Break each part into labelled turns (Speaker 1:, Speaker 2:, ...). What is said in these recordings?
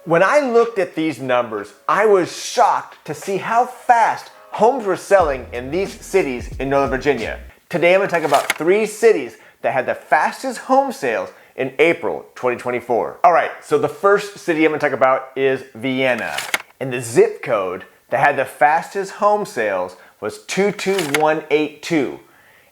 Speaker 1: When I looked at these numbers, I was shocked to see how fast homes were selling in these cities in Northern Virginia. Today I'm going to talk about 3 cities that had the fastest home sales in April 2024. Alright, so the first city I'm going to talk about is Vienna. And the zip code that had the fastest home sales was 22182.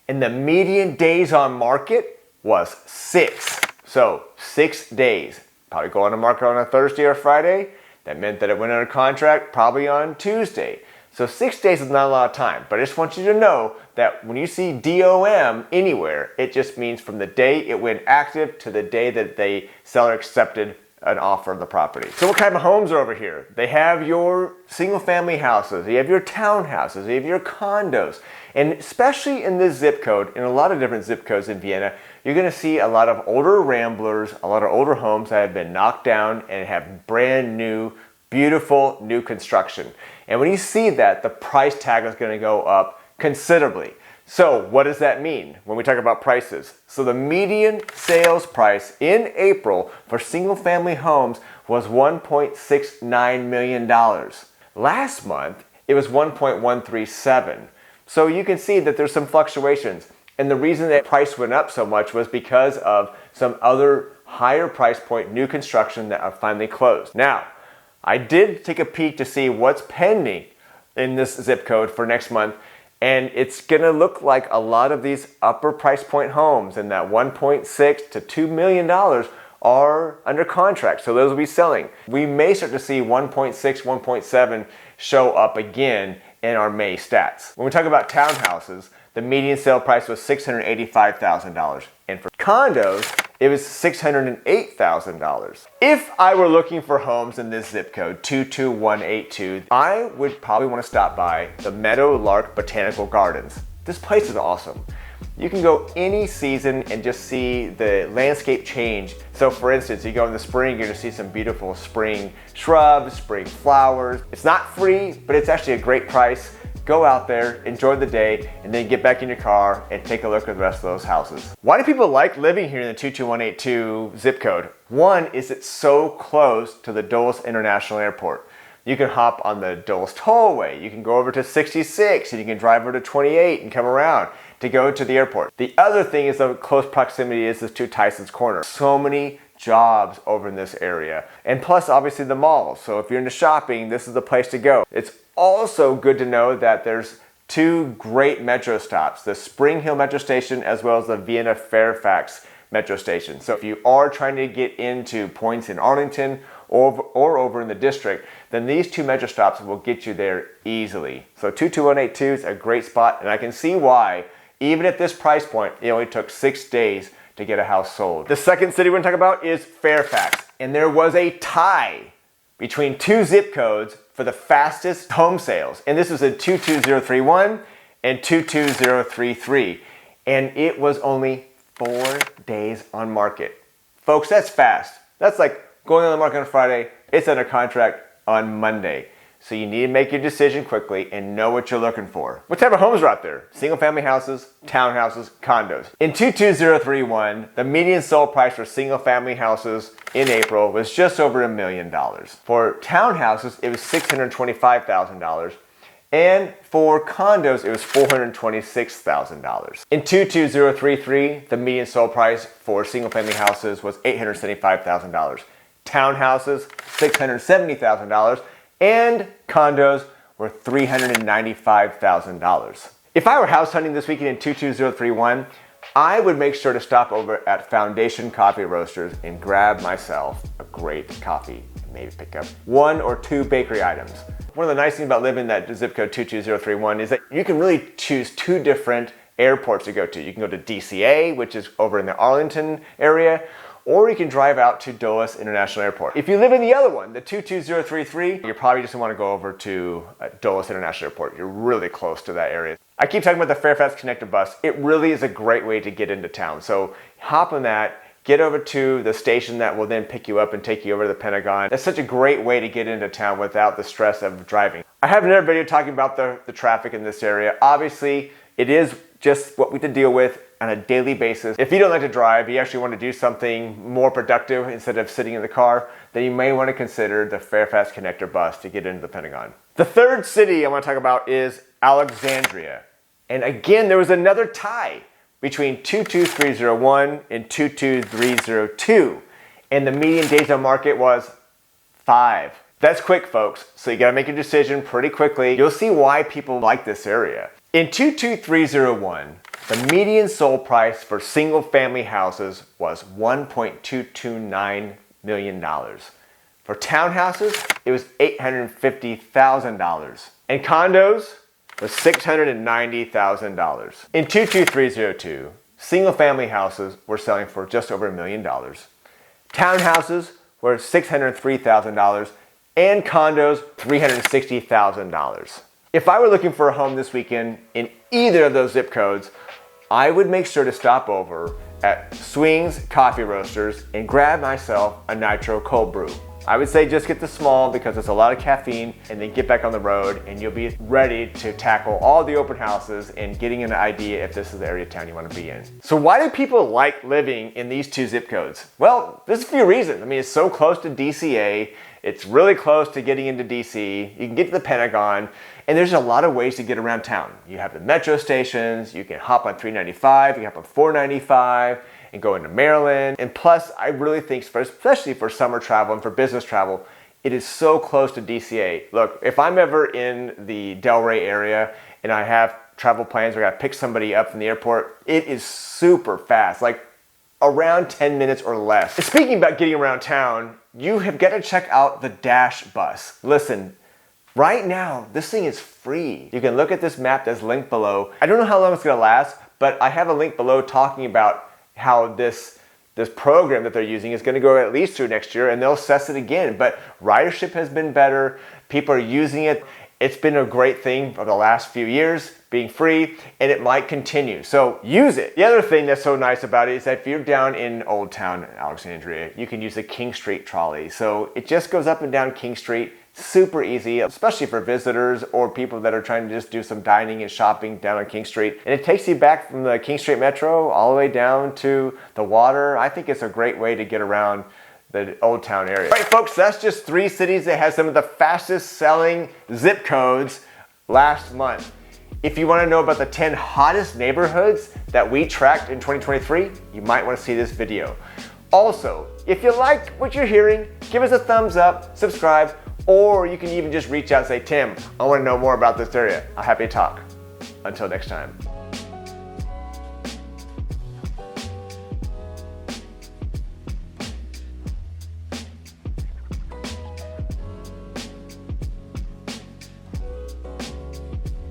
Speaker 1: And the median days on market was 6. So 6 days. Probably go on the market on a Thursday or Friday. That meant that it went under contract probably on Tuesday. So 6 days is not a lot of time, but I just want you to know that when you see DOM anywhere, it just means from the day it went active to the day that the seller accepted an offer of the property. So what kind of homes are over here? They have your single family houses, you have your townhouses, you have your condos, and especially in this zip code, in a lot of different zip codes in Vienna, you're going to see a lot of older ramblers, a lot of older homes that have been knocked down and have brand new, beautiful new construction. And when you see that, the price tag is going to go up considerably. So what does that mean when we talk about prices? So the median sales price in April for single family homes was $1.69 million. Last month, it was 1.137. So you can see that there's some fluctuations. And the reason that price went up so much was because of some other higher price point new construction that are finally closed. Now, I did take a peek to see what's pending in this zip code for next month, and it's gonna look like a lot of these upper price point homes in that $1.6 to $2 million are under contract, so those will be selling. We may start to see 1.6, 1.7 show up again in our May stats. When we talk about townhouses, the median sale price was $685,000, and for condos, it was $608,000. If I were looking for homes in this zip code, 22182, I would probably want to stop by the Meadowlark Botanical Gardens. This place is awesome. You can go any season and just see the landscape change. So for instance, you go in the spring, you're gonna see some beautiful spring shrubs, spring flowers. It's not free, but it's actually a great price. Go out there, enjoy the day, and then get back in your car and take a look at the rest of those houses. Why do people like living here in the 22182 zip code? One is it's so close to the Dulles International Airport. You can hop on the Dulles Tollway, you can go over to 66, and you can drive over to 28 and come around to go to the airport. The other thing is the close proximity is to Tysons Corner. So many jobs over in this area. And plus obviously the malls. So if you're into shopping, this is the place to go. It's also good to know that there's 2 great metro stops, the Spring Hill Metro Station as well as the Vienna Fairfax Metro Station. So if you are trying to get into points in Arlington or over in the district, then these 2 metro stops will get you there easily. So 22182 is a great spot, and I can see why, even at this price point, it only took 6 days to get a house sold. The second city we're going to talk about is Fairfax, and there was a tie between 2 zip codes for the fastest home sales, and this was in 22031 and 22033, and it was only 4 days on market. Folks, that's fast. That's like going on the market on Friday, it's under contract on Monday. So you need to make your decision quickly and know what you're looking for. What type of homes are out there? Single family houses, townhouses, condos. In 22031, the median sold price for single family houses in April was just over $1 million. For townhouses, it was $625,000. And for condos, it was $426,000. In 22033, the median sold price for single family houses was $875,000. Townhouses, $670,000. And condos were $395,000. If I were house hunting this weekend in 22031, I would make sure to stop over at Foundation Coffee Roasters and grab myself a great coffee and maybe pick up 1 or 2 bakery items. One of the nice things about living in that zip code 22031 is that you can really choose 2 different airports to go to. You can go to DCA, which is over in the Arlington area, or you can drive out to Dulles International Airport. If you live in the other one, the 22033, you probably just want to go over to Dulles International Airport. You're really close to that area. I keep talking about the Fairfax Connector bus. It really is a great way to get into town. So hop on that, get over to the station that will then pick you up and take you over to the Pentagon. That's such a great way to get into town without the stress of driving. I have another video talking about the traffic in this area. Obviously, it is just what we have to deal with on a daily basis. If you don't like to drive, you actually want to do something more productive instead of sitting in the car, then you may want to consider the Fairfax Connector bus to get into the Pentagon. The third city I want to talk about is Alexandria. And again, there was another tie between 22301 and 22302. And the median days on market was 5. That's quick, folks, so you gotta make a decision pretty quickly. You'll see why people like this area. In 22301, the median sold price for single family houses was $1.229 million. For townhouses, it was $850,000. And condos was $690,000. In 22302, single family houses were selling for just over $1 million. Townhouses were $603,000 and condos $360,000. If I were looking for a home this weekend in either of those zip codes, I would make sure to stop over at Swings Coffee Roasters and grab myself a nitro cold brew. I would say just get the small because it's a lot of caffeine, and then get back on the road and you'll be ready to tackle all the open houses and getting an idea if this is the area of town you want to be in. So why do people like living in these two zip codes? Well, there's a few reasons. I mean, it's so close to DCA. It's really close to getting into DC. You can get to the Pentagon, and there's a lot of ways to get around town. You have the metro stations, you can hop on 395, you can hop on 495, and go into Maryland. And plus, I really think, especially for summer travel and for business travel, it is so close to DCA. Look, if I'm ever in the Delray area and I have travel plans where I gotta pick somebody up from the airport, it is super fast, like around 10 minutes or less. And speaking about getting around town, you have got to check out the Dash bus. Listen, right now, this thing is free. You can look at this map that's linked below. I don't know how long it's gonna last, but I have a link below talking about how this program that they're using is gonna go at least through next year, and they'll assess it again. But ridership has been better. People are using it. It's been a great thing for the last few years, being free, and it might continue. So use it. The other thing that's so nice about it is that if you're down in Old Town, Alexandria, you can use the King Street trolley. So it just goes up and down King Street, super easy, especially for visitors or people that are trying to just do some dining and shopping down on King Street. And it takes you back from the King Street Metro all the way down to the water. I think it's a great way to get around the Old Town area. All right, folks, that's just 3 cities that had some of the fastest selling zip codes last month. If you want to know about the 10 hottest neighborhoods that we tracked in 2023, you might want to see this video. Also, if you like what you're hearing, give us a thumbs up, subscribe, or you can even just reach out and say, Tim, I want to know more about this area. I'm happy to talk. Until next time.